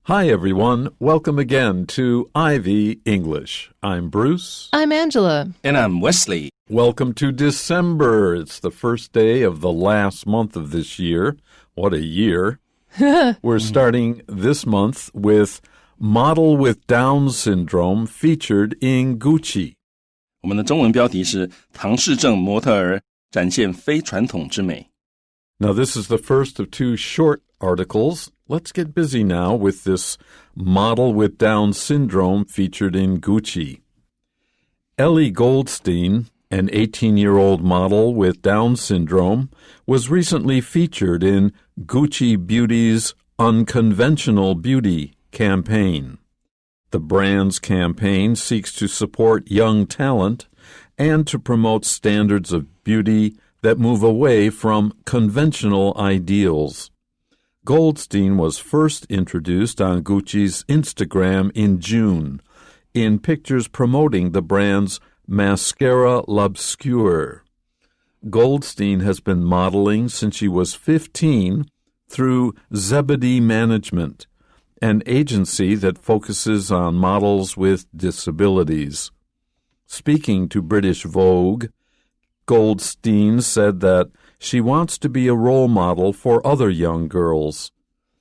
Hi, everyone. Welcome again to Ivy English. I'm Bruce. I'm Angela. And I'm Wesley. Welcome to December. It's the first day of the last month of this year. What a year. We're starting this month with Model with Down Syndrome featured in Gucci. 我们的中文标题是唐氏症模特儿展现非传统之美。 Now, this is the first of two short articles. Let's get busy now with this model with Down syndrome featured in Gucci. Ellie Goldstein, an 18-year-old model with Down syndrome, was recently featured in Gucci Beauty's Unconventional Beauty campaign. The brand's campaign seeks to support young talent and to promote standards of beauty that move away from conventional ideals. Goldstein was first introduced on Gucci's Instagram in June in pictures promoting the brand's Mascara L'Obscure. Goldstein has been modeling since she was 15 through Zebedee Management, an agency that focuses on models with disabilities. Speaking to British Vogue, Goldstein said that she wants to be a role model for other young girls.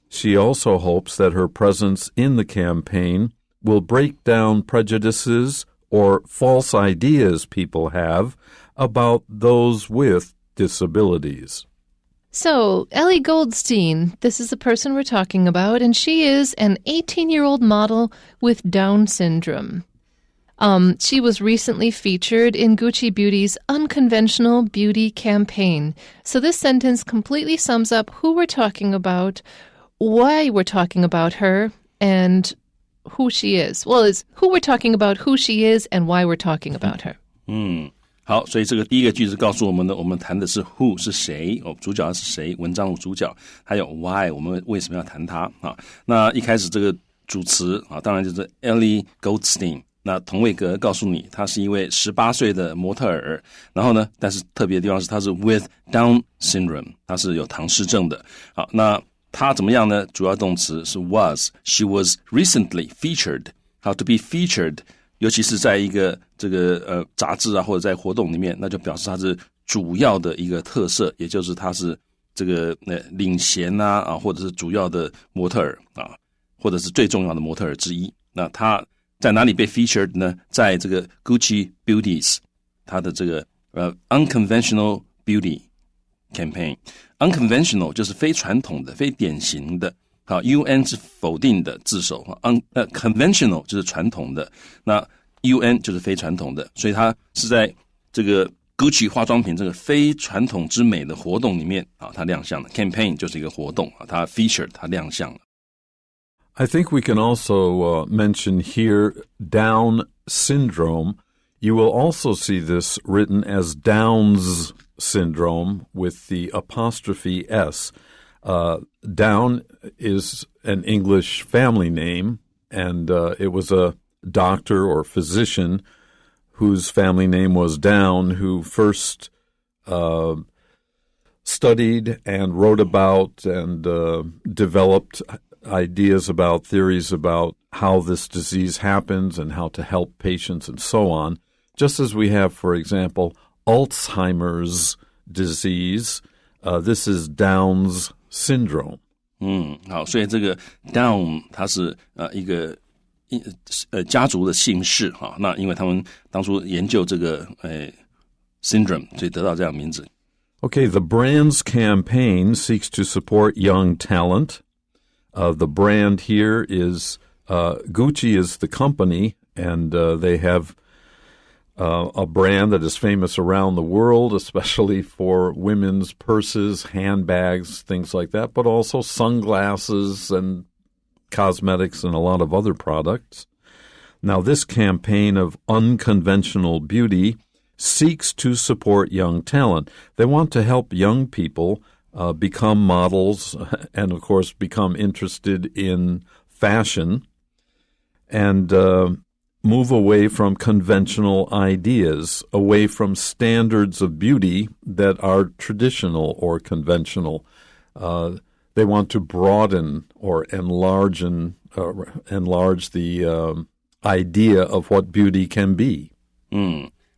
She also hopes that her presence in the campaign will break down prejudices or false ideas people have about those with disabilities. So, Ellie Goldstein, this is the person we're talking about, and she is an 18-year-old model with Down syndrome. She was recently featured in Gucci Beauty's Unconventional Beauty campaign. So this sentence completely sums up who we're talking about, why we're talking about her, and who she is. Well, it's who we're talking about, who she is, and why we're talking about her. 好，所以这个第一个句子告诉我们的，我们谈的是 who 是谁，主角是谁，文章主角，还有 why 我们为什么要谈他啊？那一开始这个主词啊，当然就是 Ellie Goldstein。那童伟格告诉你，他是一位18岁的模特儿，然后呢，但是特别的地方是他是 with Down syndrome， 他是有唐氏症的。好，那他怎么样呢？主要动词是 was，she was recently featured。好 ，to be featured， 尤其是在一个这个杂志啊或者在活动里面，那就表示他是主要的一个特色，也就是他是这个领衔啊或者是主要的模特儿啊，或者是最重要的模特儿之一。那他在哪里被 featured 呢？在这个 Gucci Beauties 它的这个Unconventional Beauty campaign。Unconventional 就是非传统的、非典型的。好 ，UN 是否定的字首，conventional 就是传统的，那 UN 就是非传统的，所以它是在这个 Gucci 化妆品这个非传统之美的活动里面啊，它亮相了。Campaign 就是一个活动啊，它 featured 它亮相了。I think we can also mention here Down syndrome. You will also see this written as Downs syndrome with the apostrophe S. Down is an English family name, and it was a doctor or physician whose family name was Down who first studied and wrote about and developed ideas about theories about how this disease happens and how to help patients and so on, just as we have, for example, Alzheimer's disease. This is Down's syndrome. 好，所以这个 Down 它是一个家族的姓氏哈，那因为他们当初研究这个syndrome， 所以得到这样的名字。Okay, the brand's campaign seeks to support young talent. The brand here is Gucci is the company, and they have a brand that is famous around the world, especially for women's purses, handbags, things like that, but also sunglasses and cosmetics and a lot of other products. Now, this campaign of unconventional beauty seeks to support young talent. They want to help young people become models and, of course, become interested in fashion and move away from conventional ideas, away from standards of beauty that are traditional or conventional. They want to broaden or enlarge enlarge the idea of what beauty can be.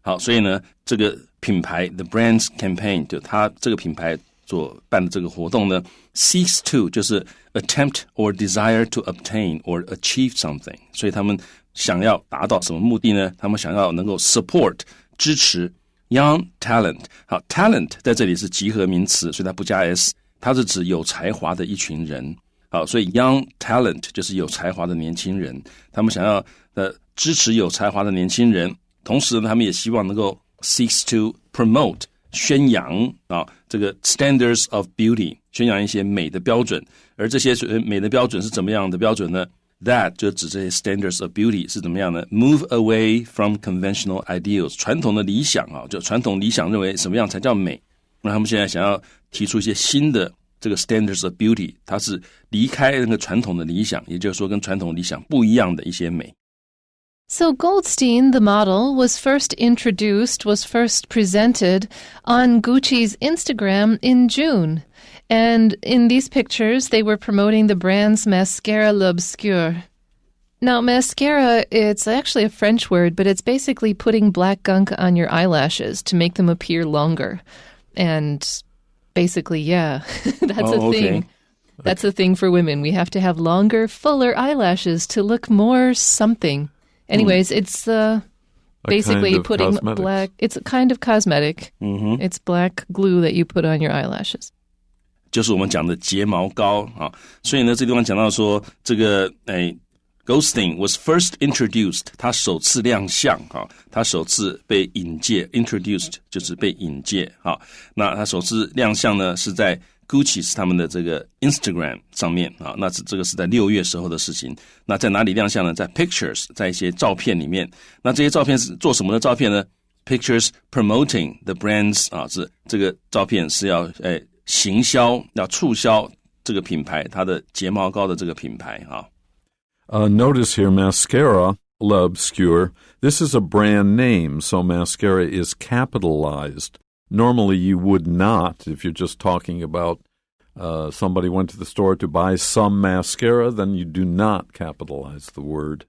好，所以呢，这个品牌 The Brand's Campaign 就它这个品牌所办的这个活动呢 seeks to 就是 attempt or desire to obtain or achieve something， 所以他们想要达到什么目的呢？他们想要能够 support 支持 young talent。 好， talent 在这里是集合名词，所以它不加 s， 它是指有才华的一群人。好，所以 young talent 就是有才华的年轻人，他们想要支持有才华的年轻人，同时呢，他们也希望能够 seeks to promote 宣扬这个 standards of beauty， 宣扬一些美的标准。而这些美的标准是怎么样的标准呢？ That 就指这些 standards of beauty 是怎么样呢？ Move away from conventional ideals， 传统的理想就传统理想认为什么样才叫美，那他们现在想要提出一些新的这个 standards of beauty， 它是离开那个传统的理想，也就是说跟传统理想不一样的一些美。So Goldstein, the model, was first presented on Gucci's Instagram in June. And in these pictures, they were promoting the brand's mascara L'Obscur. Now, mascara, it's actually a French word, but it's basically putting black gunk on your eyelashes to make them appear longer. And basically, yeah, that's a thing. That's a thing for women. We have to have longer, fuller eyelashes to look more something. Anyways, it's basically putting cosmetic. Black... It's a kind of cosmetic. It's black glue that you put on your eyelashes. 就是我们讲的睫毛膏所以呢，这地方讲到说，这个Goldstein was first introduced， 他首次亮相他首次被引介 ，introduced 就是被引介那他首次亮相呢是在 Gucci 是他们的这个 Instagram 上面那这个是在6月时候的事情。那在哪里亮相呢？在 Pictures， 在一些照片里面。那这些照片是做什么的照片呢？ Pictures promoting the brands 是这个照片是要行销，要促销这个品牌，它的睫毛膏的这个品牌Notice here mascara L'Obscur. This is a brand name, so mascara is capitalized. Normally you would not, if you're just talking about somebody went to the store to buy some mascara, then you do not capitalize the word.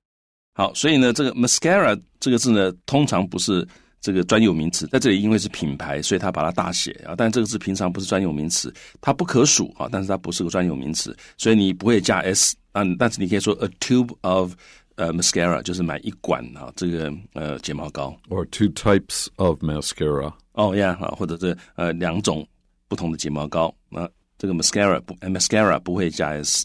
好，所以呢，这个 mascara 这个字呢，通常不是这个专有名词，在这里因为是品牌，所以他把它大写但这个字平常不是专有名词，它不可数但是它不是个专有名词，所以你不会加 s 但是你可以说 a tube of mascara 就是买一管这个睫毛膏 or 2 types of mascara. yeah 或者是2种不同的睫毛膏这个 mascara 不会加 s.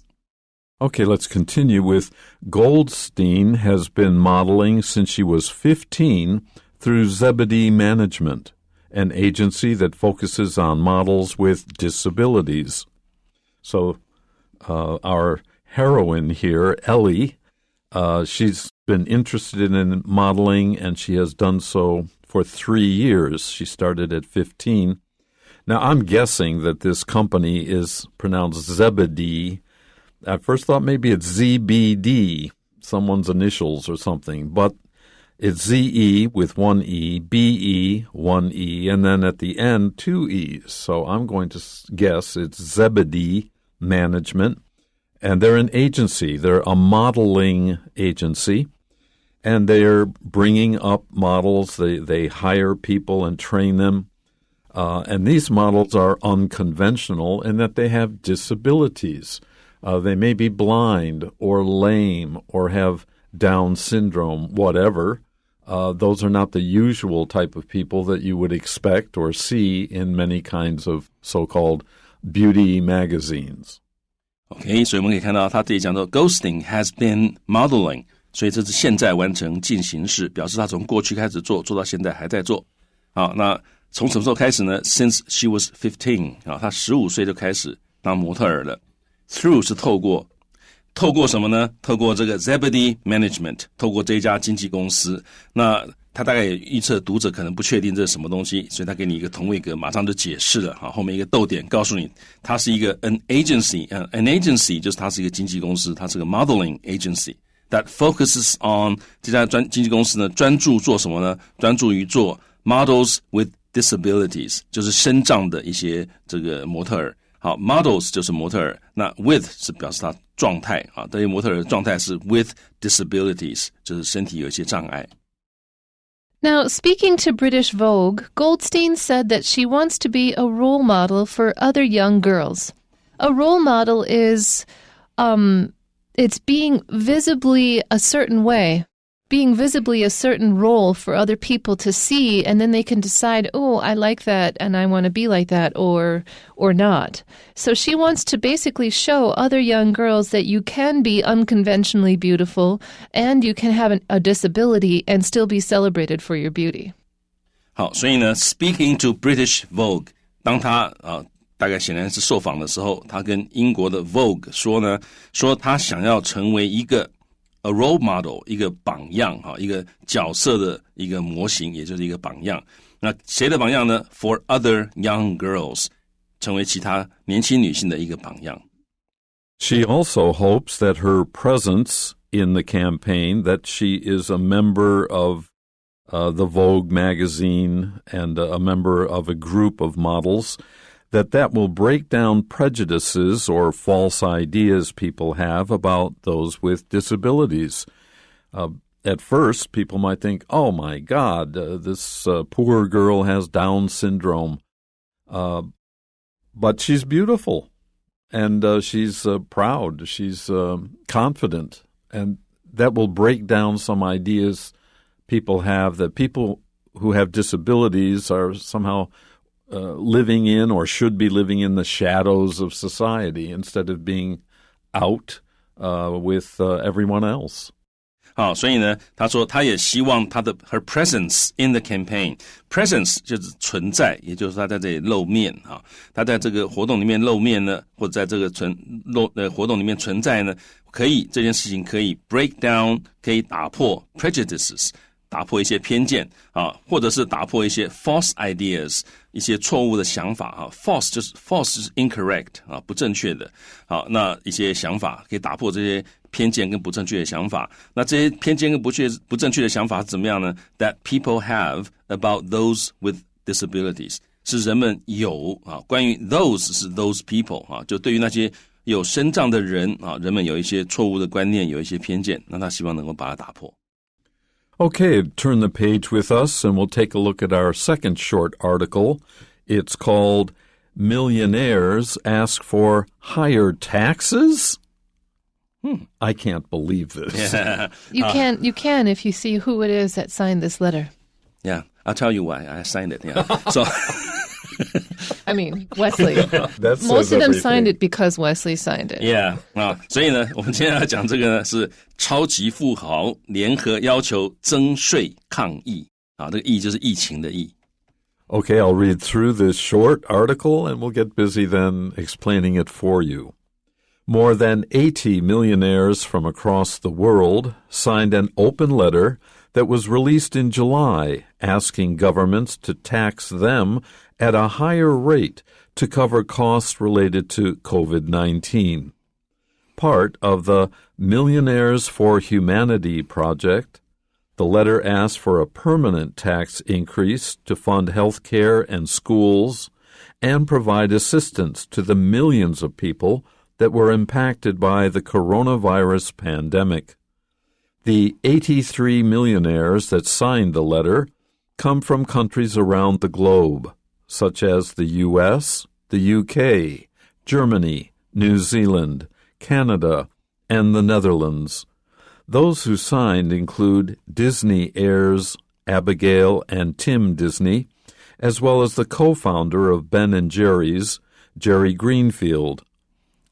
Okay, let's continue with Goldstein has been modeling since she was 15 through Zebedee Management, an agency that focuses on models with disabilities. So our heroine here, Ellie, she's been interested in modeling, and she has done so for 3 years. She started at 15. Now, I'm guessing that this company is pronounced Zebedee. I first thought maybe it's ZBD, someone's initials or something, but it's ZE with 1 E, BE, 1 E, and then at the end, 2 E's. So I'm going to guess it's Zebedee Management. And they're an agency. They're a modeling agency. And they're bringing up models. They hire people and train them. And these models are unconventional in that they have disabilities. They may be blind or lame or have Down syndrome, whatever. Those are not the usual type of people that you would expect or see in many kinds of so-called beauty magazines. OK， 所以我们可以看到他这里讲到 Goldstein has been modeling， 所以这是现在完成进行式，表示他从过去开始做到现在还在做。好，那从什么时候开始呢？ Since she was 15， 他15岁就开始当模特儿了。Through 是透过什么呢？透过这个 Zebedee Management， 透过这一家经纪公司。那他大概也预测读者可能不确定这是什么东西，所以他给你一个同位格，马上就解释了后面一个逗点告诉你它是一个 an agency，an agency 就是它是一个经纪公司，它是个 modeling agency that focuses on 这家经纪公司呢专注做什么呢？专注于做 models with disabilities， 就是身障的一些这个模特儿。好 ，models 就是模特儿，那 with 是表示他状态啊，对于模特儿的状态是 with disabilities， 就是身体有一些障碍。Now, speaking to British Vogue, Goldstein said that she wants to be a role model for other young girls. A role model is, it's being visibly a certain way, being visibly a certain role for other people to see, and then they can decide, oh, I like that and I want to be like that or not. So she wants to basically show other young girls that you can be unconventionally beautiful and you can have a disability and still be celebrated for your beauty. 好，所以呢 ，Speaking to British Vogue， 当他大概显然是受访的时候，他跟英国的 Vogue 说呢，说他想要成为一个A role model， 一个榜样，一个角色的一个模型，也就是一个榜样。那谁的榜样呢 ？For other young girls， 成为其他年轻女性的一个榜样。She also hopes that her presence in the campaign, that she is a member of the Vogue magazine and a member of a group of models, that will break down prejudices or false ideas people have about those with disabilities. At first, people might think, oh my God, this poor girl has Down syndrome. But she's beautiful, and she's proud, she's confident, and that will break down some ideas people have that people who have disabilities are somehow living in or should be living in the shadows of society instead of being out with everyone else. 好，所以呢，他说他也希望her presence in the campaign， presence 就是存在，也就是他在这里露面啊，他在这个活动里面露面呢，或者在这个活动里面存在呢，这件事情可以 break down， 可以打破 prejudices。打破一些偏见啊，或者是打破一些 false ideas， 一些错误的想法啊 ，false 就是 incorrect 啊，不正确的。好，那一些想法可以打破这些偏见跟不正确的想法。那这些偏见跟不正确的想法是怎么样呢 ？That people have about those with disabilities， 是人们有啊，关于 those 是 those people 啊，就对于那些有身障的人啊，人们有一些错误的观念，有一些偏见，那他希望能够把它打破。Okay, turn the page with us and we'll take a look at our second short article. It's called Millionaires Ask for Higher Taxes? I can't believe this. Yeah. You can if you see who it is that signed this letter. Yeah, I'll tell you why. I signed it. Yeah. So I mean, Wesley. Most of them signed it because Wesley signed it. Yeah. 所以呢，我们今天要讲这个呢是超级富豪联合要求增税抗疫啊，这个疫就是疫情的疫。Okay, I'll read through this short article and we'll get busy then explaining it for you. More than 80 millionaires from across the world signed an open letter that was released in July asking governments to tax them at a higher rate to cover costs related to COVID-19. Part of the Millionaires for Humanity project, the letter asked for a permanent tax increase to fund health care and schools and provide assistance to the millions of people that were impacted by the coronavirus pandemic. The 83 millionaires that signed the letter come from countries around the globe, such as the U.S., the UK, Germany, New Zealand, Canada, and the Netherlands. Those who signed include Disney heirs Abigail and Tim Disney, as well as the co-founder of Ben & Jerry's, Jerry Greenfield.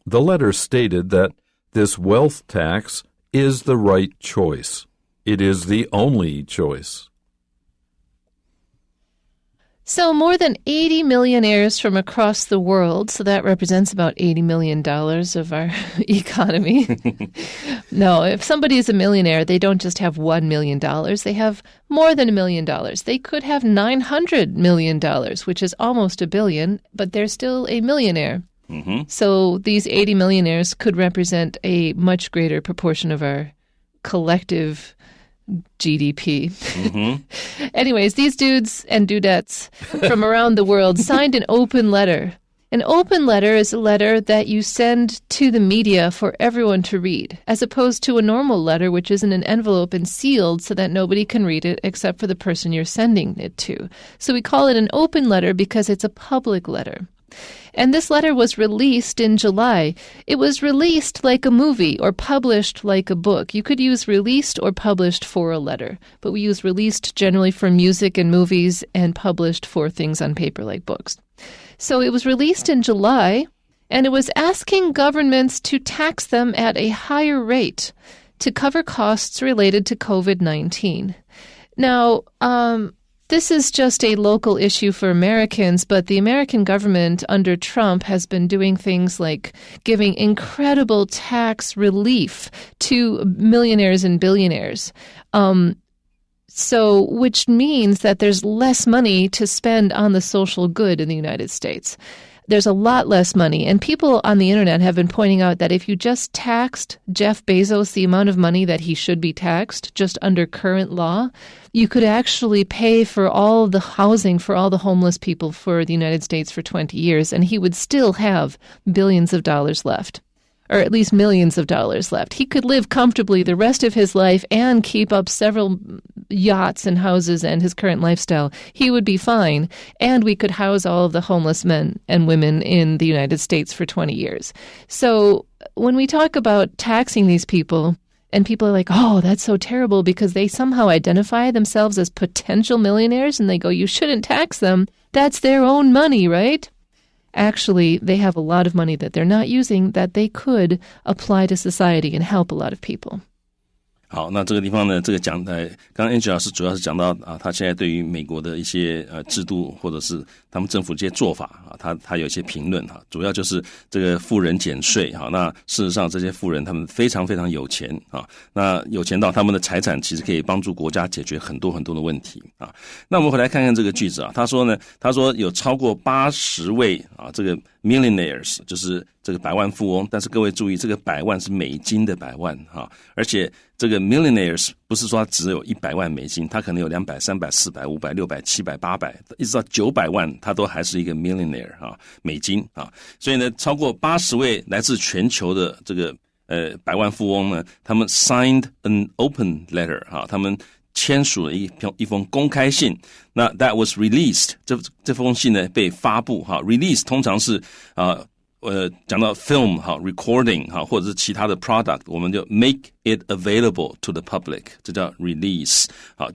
The letter stated that this wealth tax is the right choice. It is the only choice. So more than 80 millionaires from across the world, so that represents about $80 million of our economy. No, if somebody is a millionaire, they don't just have $1 million. They have more than $1 million. They could have $900 million, which is almost $1 billion, but they're still a millionaire. Mm-hmm. So these 80 millionaires could represent a much greater proportion of our collective GDP. Mm-hmm. Anyways, these dudes and dudettes from around the world signed an open letter An open letter is a letter that you send to the media for everyone to read, as opposed to a normal letter, which is in an envelope and sealed so that nobody can read it except for the person you're sending it to. So we call it an open letter because it's a public letter. And this letter was released in July. It was released like a movie or published like a book. You could use released or published for a letter, but we use released generally for music and movies and published for things on paper like books. So it was released in July, and it was asking governments to tax them at a higher rate to cover costs related to COVID-19. Now, this is just a local issue for Americans, but the American government under Trump has been doing things like giving incredible tax relief to millionaires and billionaires. Which means that there's less money to spend on the social good in the United States. There's a lot less money. And people on the internet have been pointing out that if you just taxed Jeff Bezos the amount of money that he should be taxed just under current law, you could actually pay for all the housing for all the homeless people for the United States for 20 years, and he would still have billions of dollars left. Or at least millions of dollars left. He could live comfortably the rest of his life and keep up several yachts and houses and his current lifestyle. He would be fine, and we could house all of the homeless men and women in the United States for 20 years. So when we talk about taxing these people, and people are like, oh, that's so terrible because they somehow identify themselves as potential millionaires, and they go, you shouldn't tax them. That's their own money, right? Actually, they have a lot of money that they're not using that they could apply to society and help a lot of people. 好，那这个地方呢，这个讲刚刚 Angie 老师主要是讲到他现在对于美国的一些制度或者是他们政府这些做法他有一些评论主要就是这个富人减税那事实上这些富人他们非常非常有钱那有钱到他们的财产其实可以帮助国家解决很多很多的问题那我们回来看看这个句子他说有超过80位这个 Millionaires 就是这个百万富翁，但是各位注意，这个百万是美金的百万而且这个 Millionaires 不是说只有100万美金，它可能有200、300、400、500、600、700、800，一直到900万，它都还是一个 Millionaire 美金所以呢，超过80位来自全球的这个百万富翁呢，他们 signed an open letter 他们签署了一封公开信，那 that was released 这封信呢被发布release 通常是讲到 film recording 或者是其他的 product 我们就 make it available to the public 这叫 release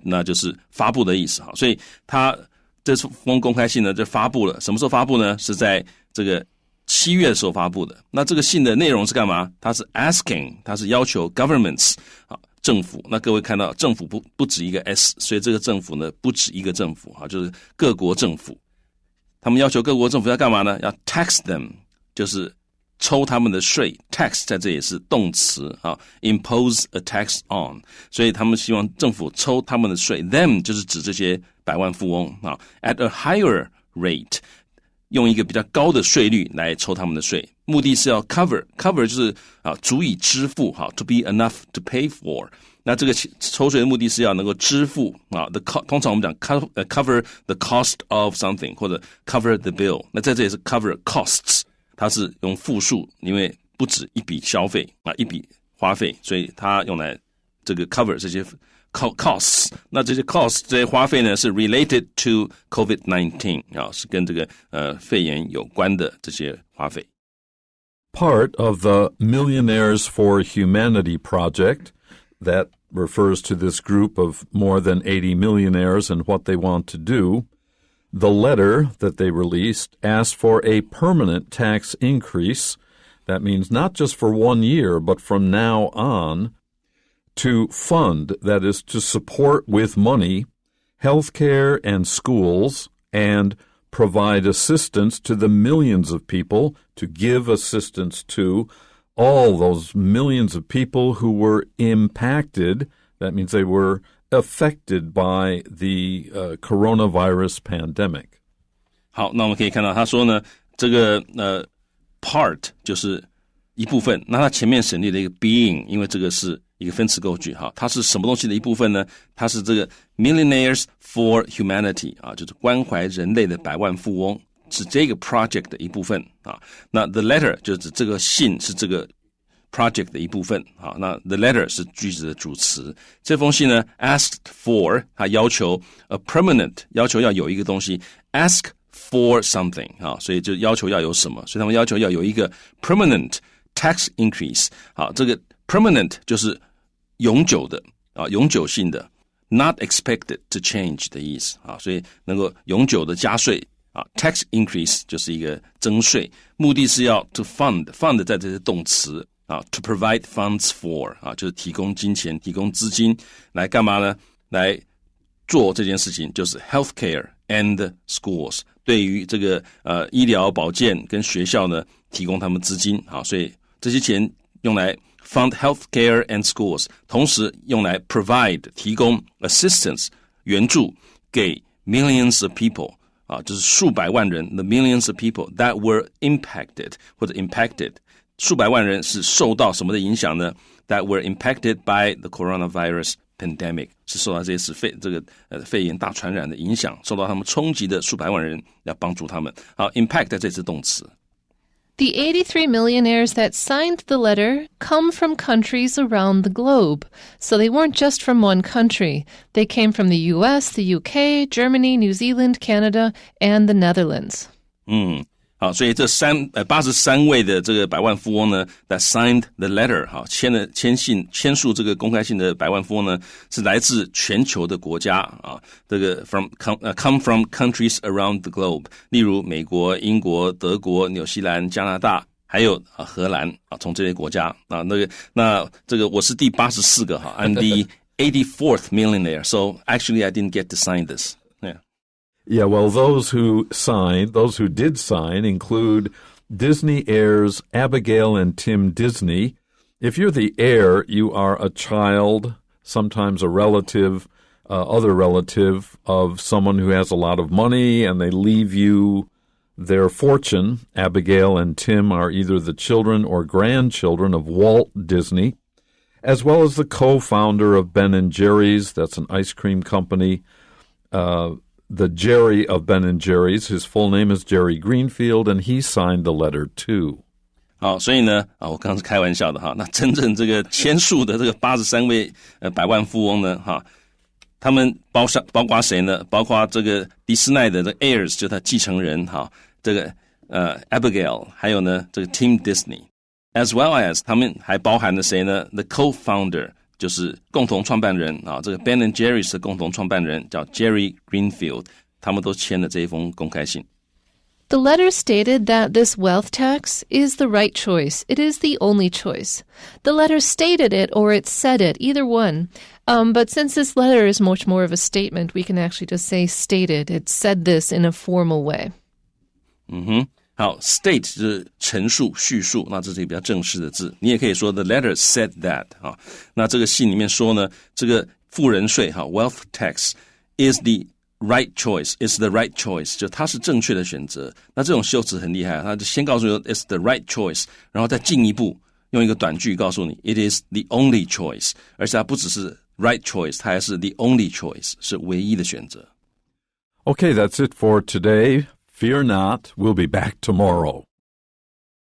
那就是发布的意思所以他这封公开信呢就发布了，什么时候发布呢？是在这个7月的时候发布的。那这个信的内容是干嘛？它是 asking 它是要求 governments政府，那各位看到政府不止一个 S， 所以这个政府呢不止一个政府就是各国政府，他们要求各国政府要干嘛呢？要 tax them， 就是抽他们的税 ，tax 在这也是动词impose a tax on， 所以他们希望政府抽他们的税 ，them 就是指这些百万富翁at a higher rate， 用一个比较高的税率来抽他们的税，目的是要 cover 就是足以支付to be enough to pay for。那这个抽税的目的是要能够支付通常我们讲 cover the cost of something 或者 cover the bill， 那在这里是 cover costs。它是用复数，因为不止一笔消费一笔花费，所以它用来这个 cover 这些 costs。那这些 costs 这些花费呢是 related to COVID-19 是跟这个肺炎有关的这些花费。Part of the Millionaires for Humanity project that refers to this group of more than 80 millionaires and what they want to do.The letter that they released asked for a permanent tax increase. That means not just for 1 year, but from now on, to fund, that is, to support with money, healthcare and schools, and provide assistance to the millions of people, to give assistance to all those millions of people who were impacted. That means they were affected by the coronavirus pandemic. 好，那我们可以看到他说呢，这个part 就是一部分，那他前面省略了一个 being， 因为这个是一个分词构句它是什么东西的一部分呢？它是这个 Millionaires for Humanity 就是关怀人类的百万富翁是这个 project 的一部分啊。那 the letter 就指这个信是这个 project 的一部分啊。那 the letter 是句子的主词。这封信呢 asked for 它要求 a permanent 要求要有一个东西 ask for something 啊，所以就要求要有什么，所以他们要求要有一个 permanent tax increase 好，这个 permanent 就是永久的啊，永久性的 not expected to change 的意思啊，所以能够永久的加税啊 tax increase 就是一个征税，目的是要 to fund 在这些动词啊 to provide funds for 啊，就是提供金钱提供资金来干嘛呢？来做这件事情，就是 healthcare and schools 对于这个医疗保健跟学校呢提供他们资金啊，所以这些钱用来 fund healthcare and schools， 同时用来 provide 提供 assistance 援助给 millions of people 啊，就是数百万人 the millions of people that were impacted 或者 impacted 数百万人是受到什么的影响呢？ that were impacted by the coronavirus pandemic 是受到这次肺炎大传染的影响，受到他们冲击的数百万人，要帮助他们。好 ，impact 这次动词。The 83 millionaires that signed the letter come from countries around the globe. So they weren't just from one country. They came from the US, the UK, Germany, New Zealand, Canada, and the Netherlands. 好，所以这83位的这个百万富翁呢 that signed the letter 好，签署这个公开信的百万富翁呢是来自全球的国家啊，这个 come from countries around the globe， 例如美国、英国、德国、纽西兰、加拿大，还有荷兰啊，从这些国家啊，那这个我是第84个哈 ，I'm the 84th millionaire, so actually I didn't get to sign this. Yeah, well, those who did sign include Disney heirs Abigail and Tim Disney. If you're the heir, you are a child, sometimes a relative, other relative of someone who has a lot of money, and they leave you their fortune. Abigail and Tim are either the children or grandchildren of Walt Disney, as well as the co-founder of Ben & Jerry's. That's an ice cream company. The Jerry of Ben & Jerry's, his full name is Jerry Greenfield, and he signed the letter too. 好，所以呢，我刚刚是开玩笑的哈。那真正这个签署的这个83位百万富翁呢，哈，他们包括谁呢？包括这个迪士尼的这个 heirs， 就他继承人哈，这个Abigail， 还有呢这个 Tim Disney，as well as 他们还包含了谁呢 ？The co-founder。就是共同创办人啊，这个 Ben & Jerry's 的共同创办人叫 Jerry Greenfield， 他们都签了这一封公开信。The letter stated that this wealth tax is the right choice. It is the only choice. The letter stated it or it said it, either one. But since this letter is much more of a statement, we can actually just say stated. It said this in a formal way. 好 state 就是陈述叙述，那这是一个比较正式的字，你也可以说 the letter said that 啊，那这个信里面说呢，这个富人税哈 wealth tax is the right choice, is the right choice， 就它是正确的选择。那这种修辞很厉害，它就先告诉你 it's the right choice， 然后再进一步用一个短句告诉你 it is the only choice， 而且它不只是 right choice， 它还是 the only choice， 是唯一的选择。 Okay, that's it for today. Fear not, we'll be back tomorrow.